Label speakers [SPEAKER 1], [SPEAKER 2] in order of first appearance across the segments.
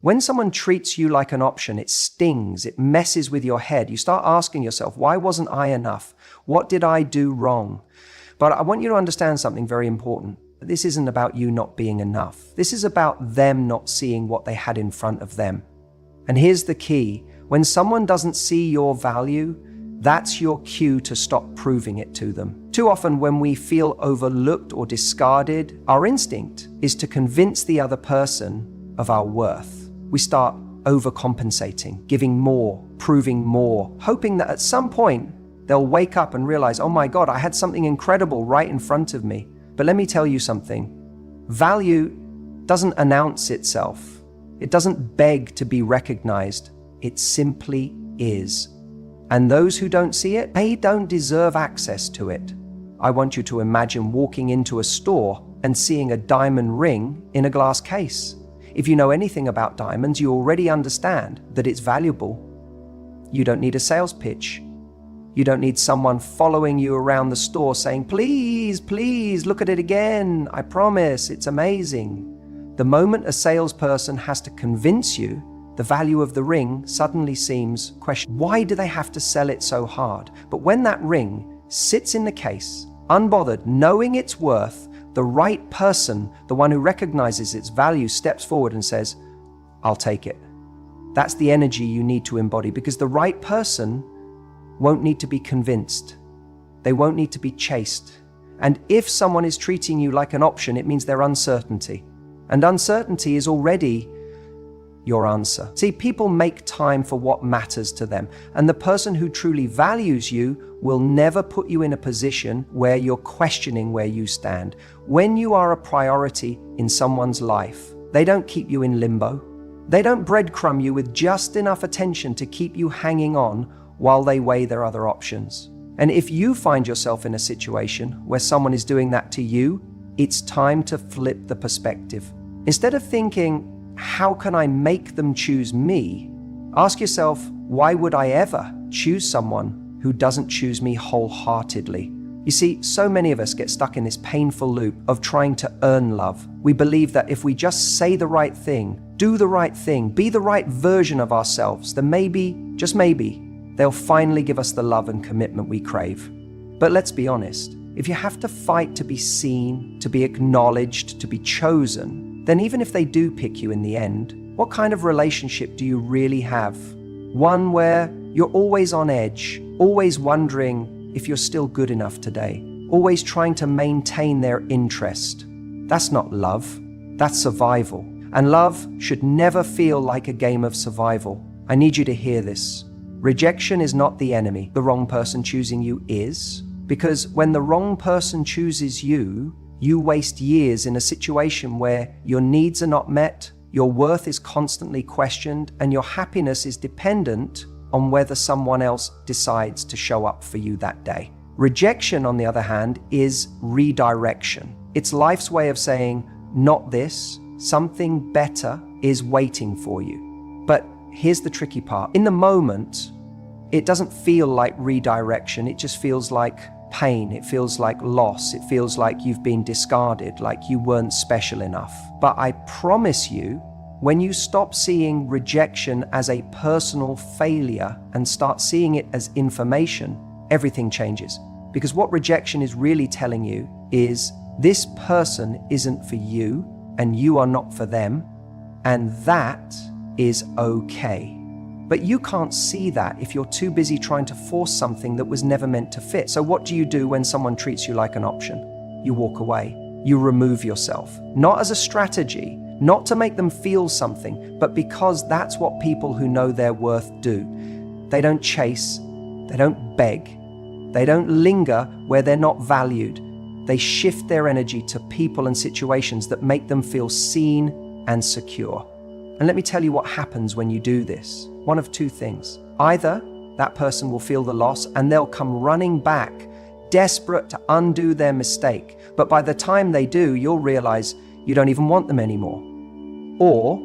[SPEAKER 1] When someone treats you like an option, it stings, it messes with your head. You start asking yourself, why wasn't I enough? What did I do wrong? But I want you to understand something very important. This isn't about you not being enough. This is about them not seeing what they had in front of them. And here's the key. When someone doesn't see your value, that's your cue to stop proving it to them. Too often when we feel overlooked or discarded, our instinct is to convince the other person of our worth. We start overcompensating, giving more, proving more, hoping that at some point they'll wake up and realize, oh my God, I had something incredible right in front of me. But let me tell you something. Value doesn't announce itself. It doesn't beg to be recognized. It simply is. And those who don't see it, they don't deserve access to it. I want you to imagine walking into a store and seeing a diamond ring in a glass case. If you know anything about diamonds, you already understand that it's valuable. You don't need a sales pitch. You don't need someone following you around the store saying, please, please, look at it again. I promise, it's amazing. The moment a salesperson has to convince you the value of the ring suddenly seems questionable. Why do they have to sell it so hard? But when that ring sits in the case, unbothered, knowing its worth, the right person, the one who recognizes its value, steps forward and says, I'll take it. That's the energy you need to embody, because the right person won't need to be convinced. They won't need to be chased. And if someone is treating you like an option, it means they're uncertainty. And uncertainty is already your answer. See, people make time for what matters to them. And the person who truly values you will never put you in a position where you're questioning where you stand. When you are a priority in someone's life, they don't keep you in limbo. They don't breadcrumb you with just enough attention to keep you hanging on while they weigh their other options. And if you find yourself in a situation where someone is doing that to you, it's time to flip the perspective. Instead of thinking, how can I make them choose me? Ask yourself, why would I ever choose someone who doesn't choose me wholeheartedly? You see, so many of us get stuck in this painful loop of trying to earn love. We believe that if we just say the right thing, do the right thing, be the right version of ourselves, then maybe, just maybe, they'll finally give us the love and commitment we crave. But let's be honest, if you have to fight to be seen, to be acknowledged, to be chosen, then even if they do pick you in the end, what kind of relationship do you really have? One where you're always on edge, always wondering if you're still good enough today, always trying to maintain their interest. That's not love, that's survival. And love should never feel like a game of survival. I need you to hear this. Rejection is not the enemy. The wrong person choosing you is. Because when the wrong person chooses you, you waste years in a situation where your needs are not met, your worth is constantly questioned, and your happiness is dependent on whether someone else decides to show up for you that day. Rejection, on the other hand, is redirection. It's life's way of saying, not this, something better is waiting for you. But here's the tricky part. In the moment, it doesn't feel like redirection. It just feels like pain. It feels like loss. It feels like you've been discarded, like you weren't special enough. But I promise you, when you stop seeing rejection as a personal failure and start seeing it as information, everything changes. Because what rejection is really telling you is this person isn't for you and you are not for them, and that is okay. But you can't see that if you're too busy trying to force something that was never meant to fit. So what do you do when someone treats you like an option? You walk away. You remove yourself. Not as a strategy, not to make them feel something, but because that's what people who know their worth do. They don't chase. They don't beg. They don't linger where they're not valued. They shift their energy to people and situations that make them feel seen and secure. And let me tell you what happens when you do this. One of two things. Either that person will feel the loss and they'll come running back, desperate to undo their mistake. But by the time they do, you'll realize you don't even want them anymore. Or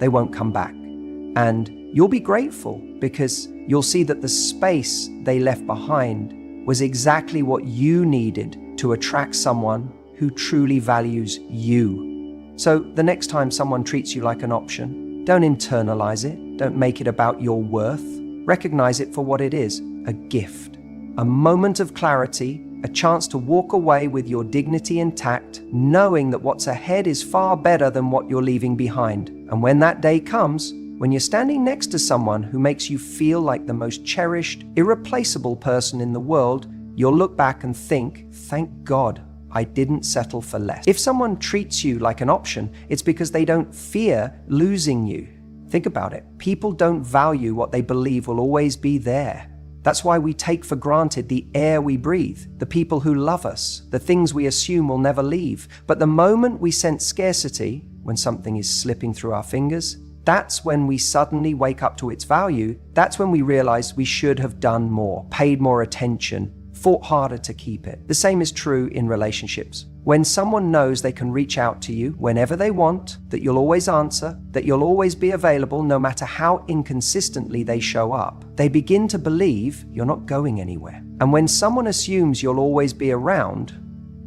[SPEAKER 1] they won't come back. And you'll be grateful because you'll see that the space they left behind was exactly what you needed to attract someone who truly values you. So the next time someone treats you like an option, Don't internalize it. Don't make it about your worth. Recognize it for what it is, a gift. A moment of clarity, a chance to walk away with your dignity intact, knowing that what's ahead is far better than what you're leaving behind. And when that day comes, when you're standing next to someone who makes you feel like the most cherished, irreplaceable person in the world, you'll look back and think, thank God I didn't settle for less. If someone treats you like an option, it's because they don't fear losing you. Think about it. People don't value what they believe will always be there. That's why we take for granted the air we breathe, the people who love us, the things we assume will never leave. But the moment we sense scarcity, when something is slipping through our fingers, that's when we suddenly wake up to its value. That's when we realize we should have done more, paid more attention, fought harder to keep it. The same is true in relationships. When someone knows they can reach out to you whenever they want, that you'll always answer, that you'll always be available no matter how inconsistently they show up, they begin to believe you're not going anywhere. And when someone assumes you'll always be around,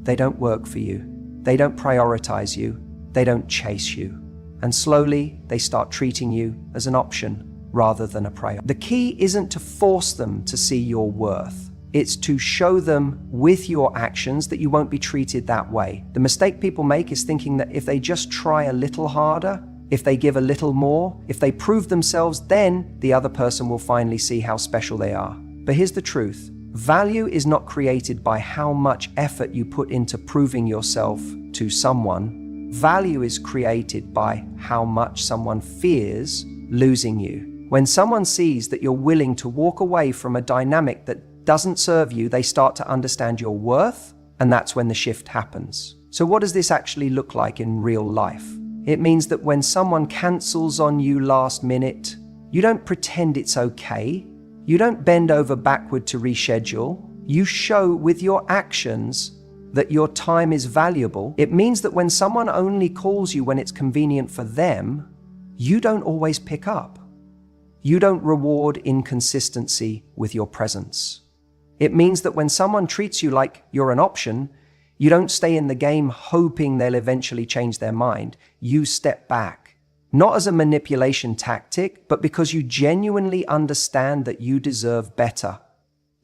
[SPEAKER 1] they don't work for you. They don't prioritize you. They don't chase you. And slowly, they start treating you as an option rather than a priority. The key isn't to force them to see your worth. It's to show them with your actions that you won't be treated that way. The mistake people make is thinking that if they just try a little harder, if they give a little more, if they prove themselves, then the other person will finally see how special they are. But here's the truth. Value is not created by how much effort you put into proving yourself to someone. Value is created by how much someone fears losing you. When someone sees that you're willing to walk away from a dynamic that doesn't serve you, they start to understand your worth, and that's when the shift happens. So what does this actually look like in real life? It means that when someone cancels on you last minute, you don't pretend it's okay. You don't bend over backward to reschedule. You show with your actions that your time is valuable. It means that when someone only calls you when it's convenient for them, you don't always pick up. You don't reward inconsistency with your presence. It means that when someone treats you like you're an option, you don't stay in the game hoping they'll eventually change their mind. You step back, not as a manipulation tactic, but because you genuinely understand that you deserve better.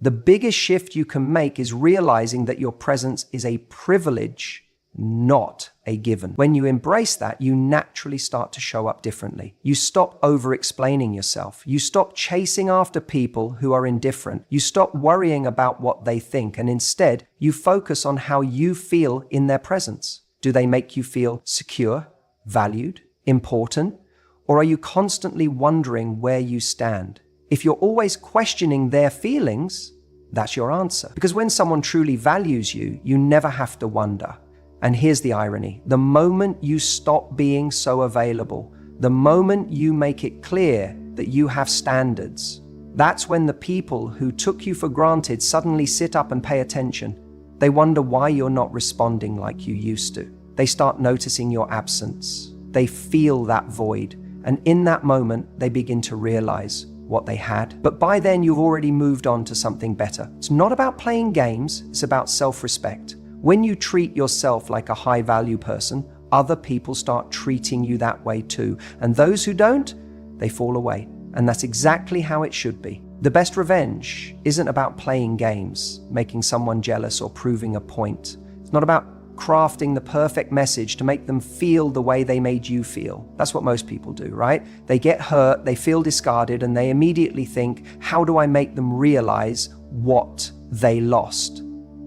[SPEAKER 1] The biggest shift you can make is realizing that your presence is a privilege, not a given. When you embrace that, you naturally start to show up differently. You stop over-explaining yourself. You stop chasing after people who are indifferent. You stop worrying about what they think, and instead, you focus on how you feel in their presence. Do they make you feel secure, valued, important? Or are you constantly wondering where you stand? If you're always questioning their feelings, that's your answer. Because when someone truly values you, you never have to wonder. And here's the irony. The moment you stop being so available, the moment you make it clear that you have standards, that's when the people who took you for granted suddenly sit up and pay attention. They wonder why you're not responding like you used to. They start noticing your absence. They feel that void. And in that moment, they begin to realize what they had. But by then, you've already moved on to something better. It's not about playing games. It's about self-respect. When you treat yourself like a high-value person, other people start treating you that way too. And those who don't, they fall away. And that's exactly how it should be. The best revenge isn't about playing games, making someone jealous or proving a point. It's not about crafting the perfect message to make them feel the way they made you feel. That's what most people do, right? They get hurt, they feel discarded, and they immediately think, how do I make them realize what they lost?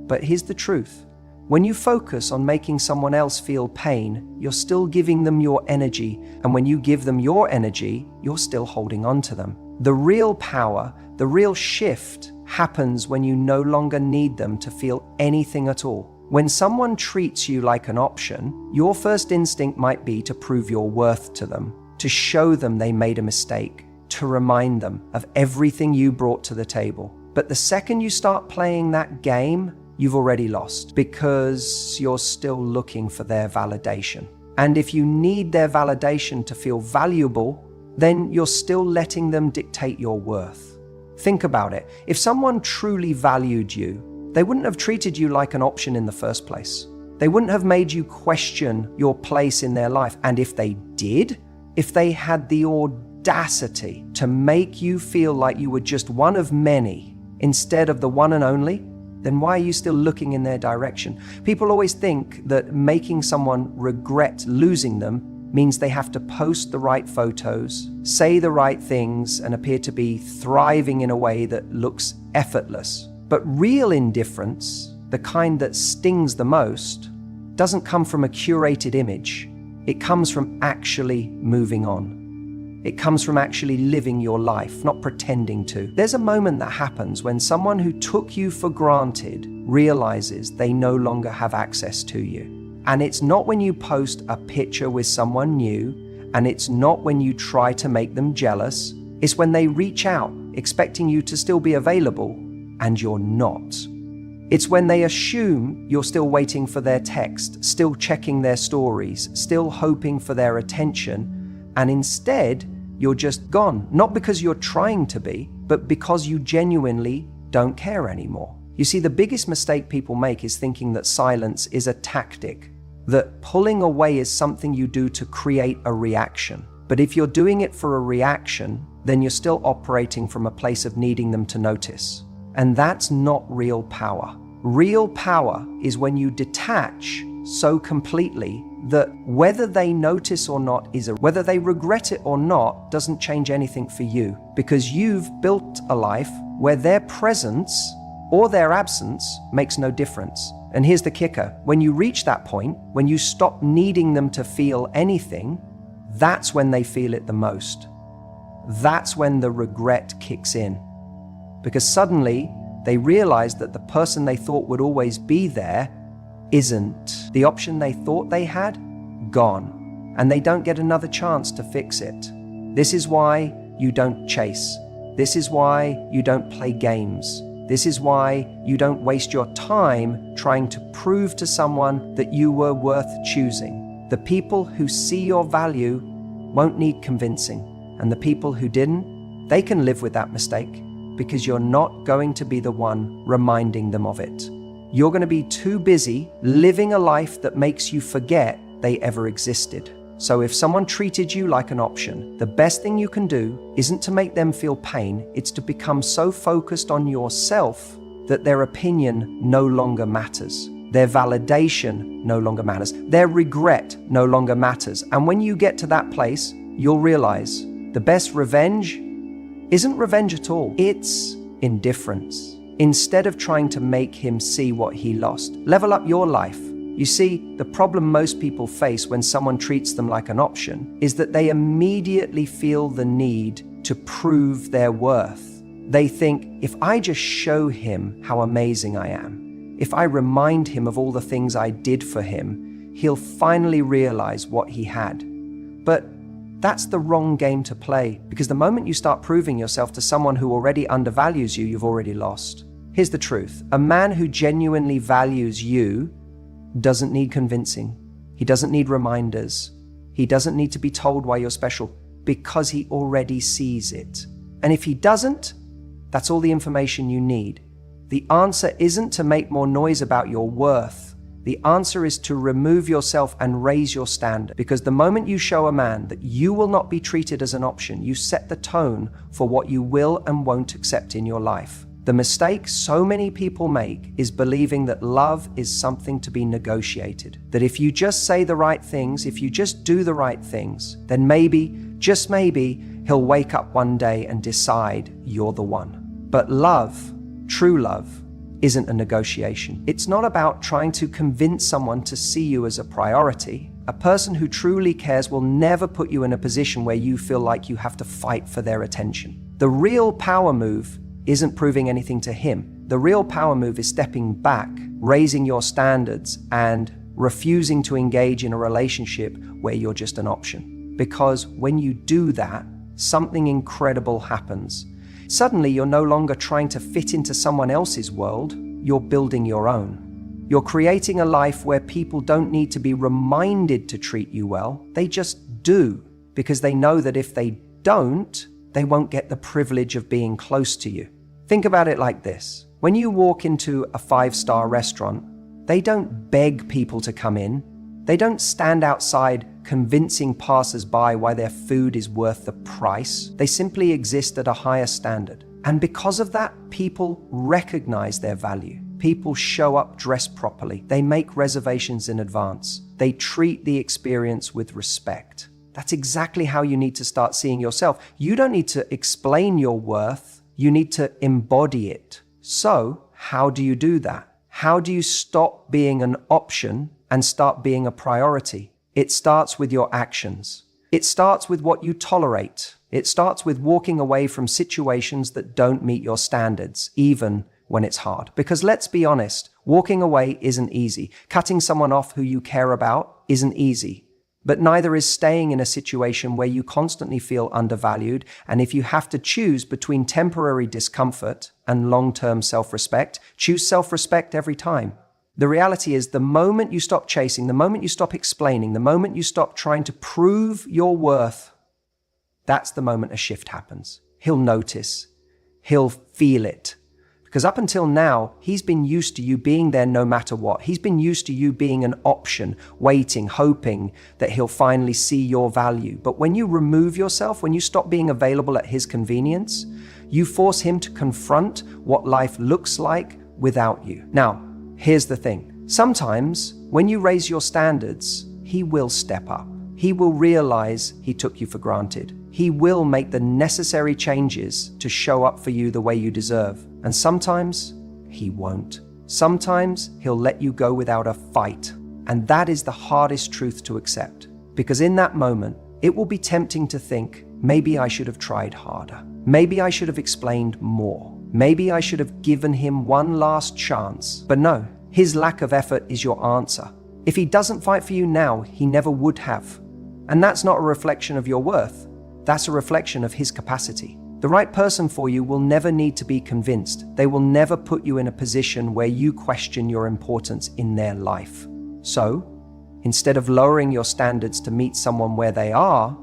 [SPEAKER 1] But here's the truth. When you focus on making someone else feel pain, you're still giving them your energy. And when you give them your energy, you're still holding on to them. The real power, the real shift happens when you no longer need them to feel anything at all. When someone treats you like an option, your first instinct might be to prove your worth to them, to show them they made a mistake, to remind them of everything you brought to the table. But the second you start playing that game, you've already lost because you're still looking for their validation. And if you need their validation to feel valuable, then you're still letting them dictate your worth. Think about it. If someone truly valued you, they wouldn't have treated you like an option in the first place. They wouldn't have made you question your place in their life. And if they did, if they had the audacity to make you feel like you were just one of many instead of the one and only, then why are you still looking in their direction? People always think that making someone regret losing them means they have to post the right photos, say the right things, and appear to be thriving in a way that looks effortless. But real indifference, the kind that stings the most, doesn't come from a curated image. It comes from actually moving on. It comes from actually living your life, not pretending to. There's a moment that happens when someone who took you for granted realizes they no longer have access to you. And it's not when you post a picture with someone new, and it's not when you try to make them jealous. It's when they reach out, expecting you to still be available, and you're not. It's when they assume you're still waiting for their text, still checking their stories, still hoping for their attention, and instead, you're just gone. Not because you're trying to be, but because you genuinely don't care anymore. You see, the biggest mistake people make is thinking that silence is a tactic, that pulling away is something you do to create a reaction. But if you're doing it for a reaction, then you're still operating from a place of needing them to notice. And that's not real power. Real power is when you detach so completely that whether they notice or not whether they regret it or not doesn't change anything for you, because you've built a life where their presence or their absence makes no difference. And here's the kicker. When you reach that point, when you stop needing them to feel anything, that's when they feel it the most. That's when the regret kicks in. Because suddenly they realize that the person they thought would always be there isn't. The option they thought they had, gone. And they don't get another chance to fix it. This is why you don't chase. This is why you don't play games. This is why you don't waste your time trying to prove to someone that you were worth choosing. The people who see your value won't need convincing. And the people who didn't, they can live with that mistake, because you're not going to be the one reminding them of it. You're going to be too busy living a life that makes you forget they ever existed. So if someone treated you like an option, the best thing you can do isn't to make them feel pain, it's to become so focused on yourself that their opinion no longer matters. Their validation no longer matters. Their regret no longer matters. And when you get to that place, you'll realize the best revenge isn't revenge at all. It's indifference. Instead of trying to make him see what he lost, level up your life. You see, the problem most people face when someone treats them like an option is that they immediately feel the need to prove their worth. They think, if I just show him how amazing I am, if I remind him of all the things I did for him, he'll finally realize what he had. But that's the wrong game to play, because the moment you start proving yourself to someone who already undervalues you, you've already lost. Here's the truth. A man who genuinely values you doesn't need convincing. He doesn't need reminders. He doesn't need to be told why you're special, because he already sees it. And if he doesn't, that's all the information you need. The answer isn't to make more noise about your worth. The answer is to remove yourself and raise your standard, because the moment you show a man that you will not be treated as an option, you set the tone for what you will and won't accept in your life. The mistake so many people make is believing that love is something to be negotiated. That if you just say the right things, if you just do the right things, then maybe, just maybe, he'll wake up one day and decide you're the one. But love, true love, isn't a negotiation. It's not about trying to convince someone to see you as a priority. A person who truly cares will never put you in a position where you feel like you have to fight for their attention. The real power move isn't proving anything to him. The real power move is stepping back, raising your standards, and refusing to engage in a relationship where you're just an option. Because when you do that, something incredible happens. Suddenly, you're no longer trying to fit into someone else's world, you're building your own. You're creating a life where people don't need to be reminded to treat you well, they just do, because they know that if they don't, they won't get the privilege of being close to you. Think about it like this. When you walk into a 5-star restaurant, they don't beg people to come in. They don't stand outside convincing passers-by why their food is worth the price. They simply exist at a higher standard. And because of that, people recognize their value. People show up dressed properly. They make reservations in advance. They treat the experience with respect. That's exactly how you need to start seeing yourself. You don't need to explain your worth. You need to embody it. So, how do you do that? How do you stop being an option and start being a priority? It starts with your actions. It starts with what you tolerate. It starts with walking away from situations that don't meet your standards, even when it's hard. Because let's be honest, walking away isn't easy. Cutting someone off who you care about isn't easy. But neither is staying in a situation where you constantly feel undervalued. And if you have to choose between temporary discomfort and long-term self-respect, choose self-respect every time. The reality is, the moment you stop chasing, the moment you stop explaining, the moment you stop trying to prove your worth, that's the moment a shift happens. He'll notice. He'll feel it. Because up until now, he's been used to you being there no matter what. He's been used to you being an option, waiting, hoping that he'll finally see your value. But when you remove yourself, when you stop being available at his convenience, you force him to confront what life looks like without you. Now, here's the thing. Sometimes, when you raise your standards, he will step up. He will realize he took you for granted. He will make the necessary changes to show up for you the way you deserve. And sometimes he won't. Sometimes he'll let you go without a fight. And that is the hardest truth to accept. Because in that moment, it will be tempting to think, maybe I should have tried harder. Maybe I should have explained more. Maybe I should have given him one last chance. But no, his lack of effort is your answer. If he doesn't fight for you now, he never would have. And that's not a reflection of your worth. That's a reflection of his capacity. The right person for you will never need to be convinced. They will never put you in a position where you question your importance in their life. So, instead of lowering your standards to meet someone where they are,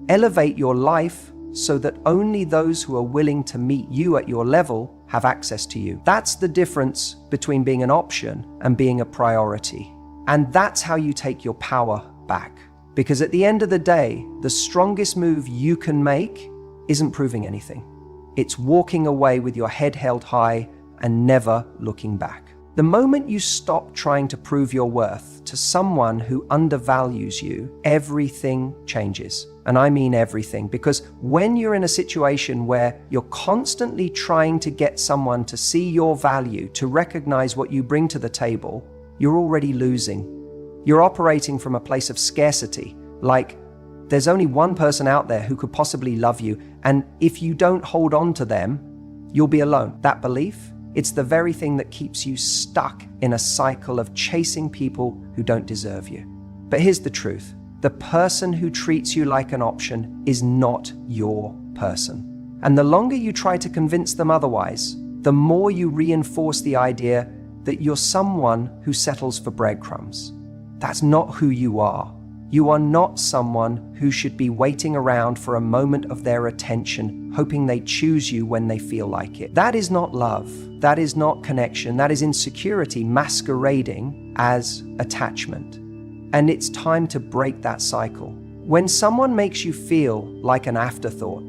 [SPEAKER 1] elevate your life so that only those who are willing to meet you at your level have access to you. That's the difference between being an option and being a priority. And that's how you take your power back. Because at the end of the day, the strongest move you can make isn't proving anything. It's walking away with your head held high and never looking back. The moment you stop trying to prove your worth to someone who undervalues you, everything changes. And I mean everything, because when you're in a situation where you're constantly trying to get someone to see your value, to recognize what you bring to the table, you're already losing. You're operating from a place of scarcity, like there's only one person out there who could possibly love you, and if you don't hold on to them, you'll be alone. That belief, it's the very thing that keeps you stuck in a cycle of chasing people who don't deserve you. But here's the truth. The person who treats you like an option is not your person. And the longer you try to convince them otherwise, the more you reinforce the idea that you're someone who settles for breadcrumbs. That's not who you are. You are not someone who should be waiting around for a moment of their attention, hoping they choose you when they feel like it. That is not love. That is not connection. That is insecurity masquerading as attachment. And it's time to break that cycle. When someone makes you feel like an afterthought,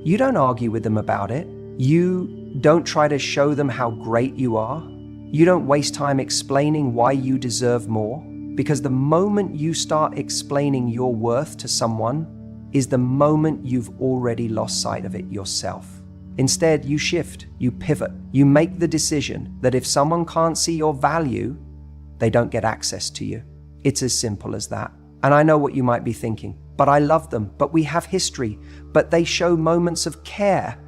[SPEAKER 1] you don't argue with them about it. You don't try to show them how great you are. You don't waste time explaining why you deserve more. Because the moment you start explaining your worth to someone is the moment you've already lost sight of it yourself. Instead, you shift, you pivot, you make the decision that if someone can't see your value, they don't get access to you. It's as simple as that. And I know what you might be thinking, but I love them, but we have history, but they show moments of care.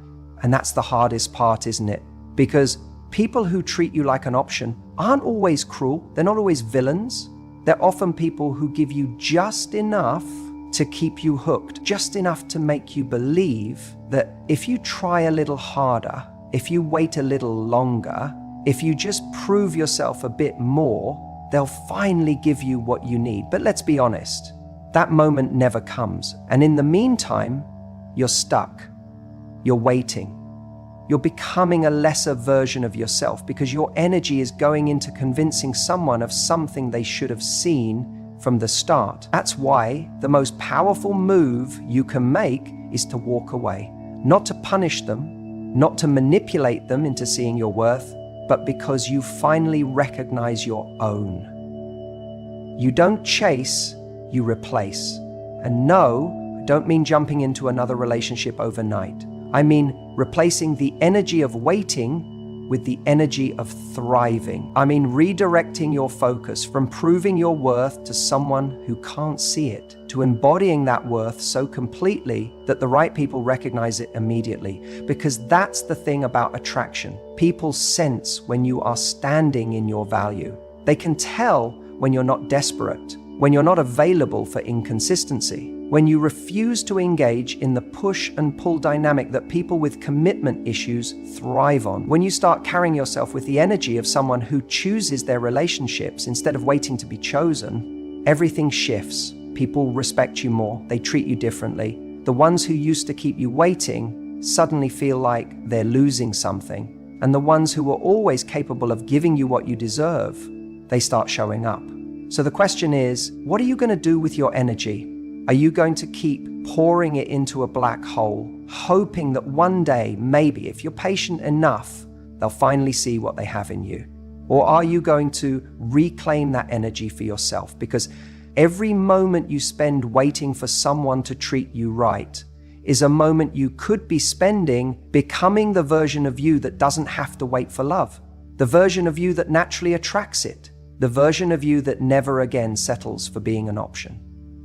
[SPEAKER 1] And that's the hardest part, isn't it? Because people who treat you like an option aren't always cruel. They're not always villains. They're often people who give you just enough to keep you hooked, just enough to make you believe that if you try a little harder, if you wait a little longer, if you just prove yourself a bit more, they'll finally give you what you need. But let's be honest, that moment never comes. And in the meantime, you're stuck. You're waiting. You're becoming a lesser version of yourself because your energy is going into convincing someone of something they should have seen from the start. That's why the most powerful move you can make is to walk away. Not to punish them, not to manipulate them into seeing your worth, but because you finally recognize your own. You don't chase, you replace. And no, I don't mean jumping into another relationship overnight. I mean replacing the energy of waiting with the energy of thriving. I mean redirecting your focus from proving your worth to someone who can't see it, to embodying that worth so completely that the right people recognize it immediately. Because that's the thing about attraction. People sense when you are standing in your value. They can tell when you're not desperate, when you're not available for inconsistency, when you refuse to engage in the push and pull dynamic that people with commitment issues thrive on. When you start carrying yourself with the energy of someone who chooses their relationships instead of waiting to be chosen, everything shifts. People respect you more, they treat you differently. The ones who used to keep you waiting suddenly feel like they're losing something. And the ones who were always capable of giving you what you deserve, they start showing up. So the question is, what are you going to do with your energy? Are you going to keep pouring it into a black hole, hoping that one day, maybe, if you're patient enough, they'll finally see what they have in you? Or are you going to reclaim that energy for yourself? Because every moment you spend waiting for someone to treat you right is a moment you could be spending becoming the version of you that doesn't have to wait for love, the version of you that naturally attracts it, the version of you that never again settles for being an option.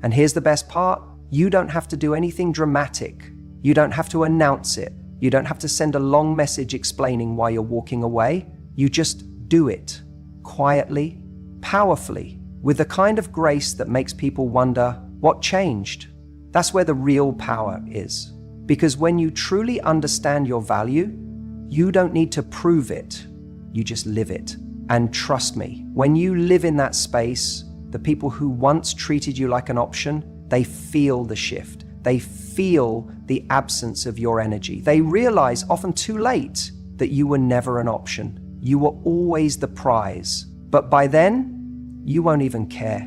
[SPEAKER 1] And here's the best part, you don't have to do anything dramatic. You don't have to announce it. You don't have to send a long message explaining why you're walking away. You just do it, quietly, powerfully, with the kind of grace that makes people wonder, what changed? That's where the real power is. Because when you truly understand your value, you don't need to prove it, you just live it. And trust me, when you live in that space, the people who once treated you like an option, they feel the shift. They feel the absence of your energy. They realize, often too late, that you were never an option. You were always the prize. But by then, you won't even care.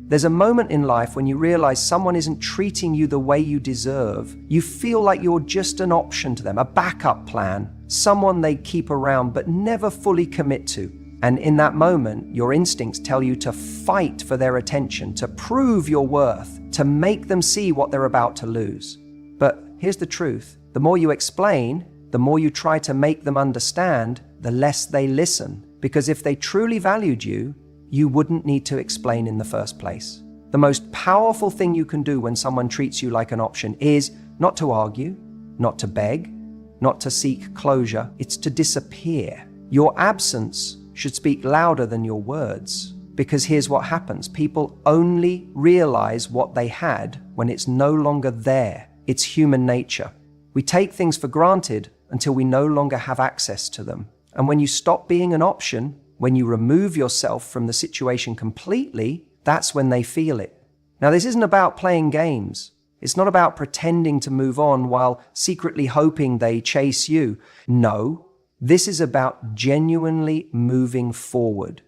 [SPEAKER 1] There's a moment in life when you realize someone isn't treating you the way you deserve. You feel like you're just an option to them, a backup plan, someone they keep around but never fully commit to. And in that moment, your instincts tell you to fight for their attention, to prove your worth, to make them see what they're about to lose. But here's the truth. The more you explain, the more you try to make them understand, the less they listen. Because if they truly valued you, you wouldn't need to explain in the first place. The most powerful thing you can do when someone treats you like an option is not to argue, not to beg, not to seek closure. It's to disappear. Your absence should speak louder than your words. Because here's what happens. People only realize what they had when it's no longer there. It's human nature. We take things for granted until we no longer have access to them. And when you stop being an option, when you remove yourself from the situation completely, that's when they feel it. Now, this isn't about playing games. It's not about pretending to move on while secretly hoping they chase you. No. This is about genuinely moving forward.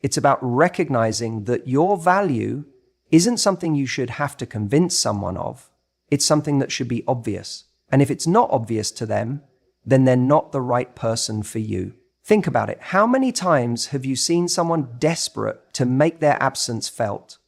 [SPEAKER 1] It's about recognizing that your value isn't something you should have to convince someone of. It's something that should be obvious. And if it's not obvious to them, then they're not the right person for you. Think about it. How many times have you seen someone desperate to make their absence felt,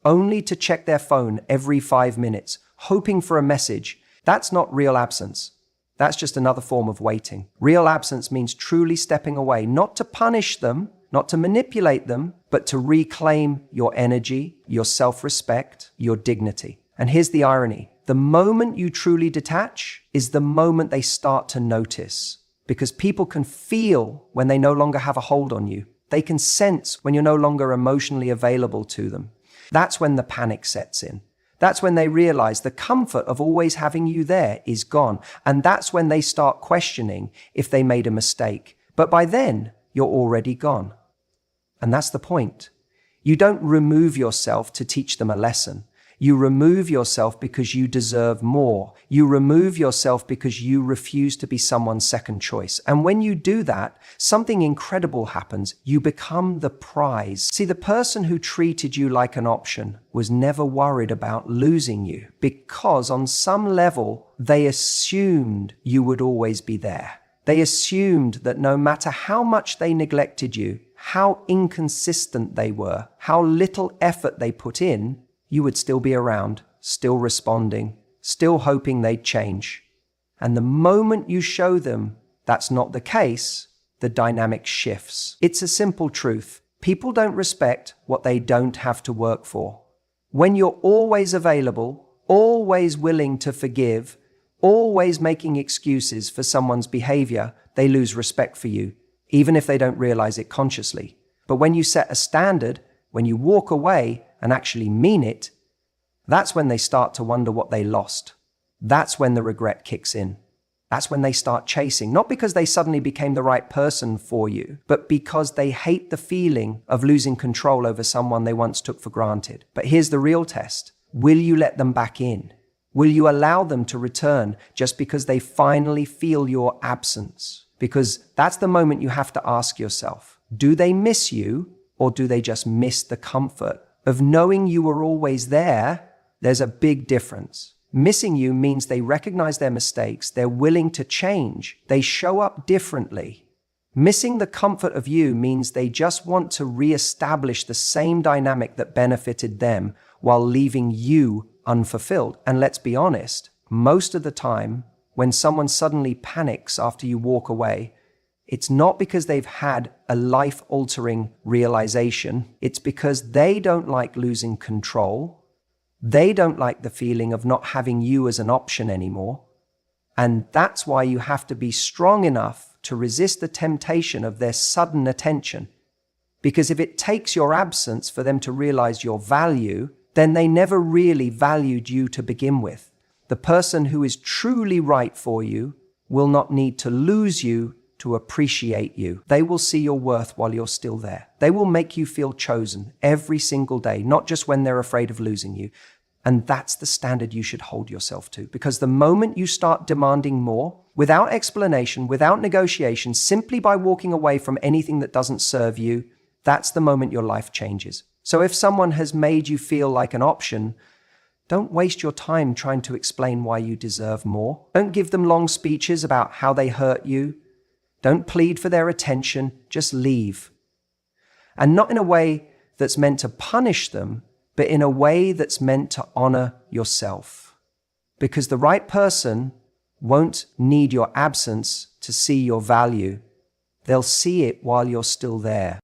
[SPEAKER 1] only to check their phone every 5 minutes, hoping for a message? That's not real absence. That's just another form of waiting. Real absence means truly stepping away, not to punish them, not to manipulate them, but to reclaim your energy, your self-respect, your dignity. And here's the irony. The moment you truly detach is the moment they start to notice. Because people can feel when they no longer have a hold on you. They can sense when you're no longer emotionally available to them. That's when the panic sets in. That's when they realize the comfort of always having you there is gone. And that's when they start questioning if they made a mistake. But by then, you're already gone. And that's the point. You don't remove yourself to teach them a lesson. You remove yourself because you deserve more. You remove yourself because you refuse to be someone's second choice. And when you do that, something incredible happens. You become the prize. See, the person who treated you like an option was never worried about losing you because on some level, they assumed you would always be there. They assumed that no matter how much they neglected you, how inconsistent they were, how little effort they put in, you would still be around, still responding, still hoping they'd change. And the moment you show them that's not the case, the dynamic shifts. It's a simple truth. People don't respect what they don't have to work for. When you're always available, always willing to forgive, always making excuses for someone's behavior, they lose respect for you, even if they don't realize it consciously. But when you set a standard, when you walk away and actually mean it, that's when they start to wonder what they lost. That's when the regret kicks in. That's when they start chasing, not because they suddenly became the right person for you, but because they hate the feeling of losing control over someone they once took for granted. But here's the real test. Will you let them back in? Will you allow them to return just because they finally feel your absence? Because that's the moment you have to ask yourself, do they miss you or do they just miss the comfort of knowing you were always there? There's a big difference. Missing you means they recognize their mistakes, they're willing to change, they show up differently. Missing the comfort of you means they just want to reestablish the same dynamic that benefited them while leaving you unfulfilled. And let's be honest, most of the time, when someone suddenly panics after you walk away, it's not because they've had a life-altering realization. It's because they don't like losing control. They don't like the feeling of not having you as an option anymore. And that's why you have to be strong enough to resist the temptation of their sudden attention. Because if it takes your absence for them to realize your value, then they never really valued you to begin with. The person who is truly right for you will not need to lose you to appreciate you. They will see your worth while you're still there. They will make you feel chosen every single day, not just when they're afraid of losing you. And that's the standard you should hold yourself to. Because the moment you start demanding more, without explanation, without negotiation, simply by walking away from anything that doesn't serve you, that's the moment your life changes. So if someone has made you feel like an option, don't waste your time trying to explain why you deserve more. Don't give them long speeches about how they hurt you. Don't plead for their attention, just leave. And not in a way that's meant to punish them, but in a way that's meant to honor yourself. Because the right person won't need your absence to see your value. They'll see it while you're still there.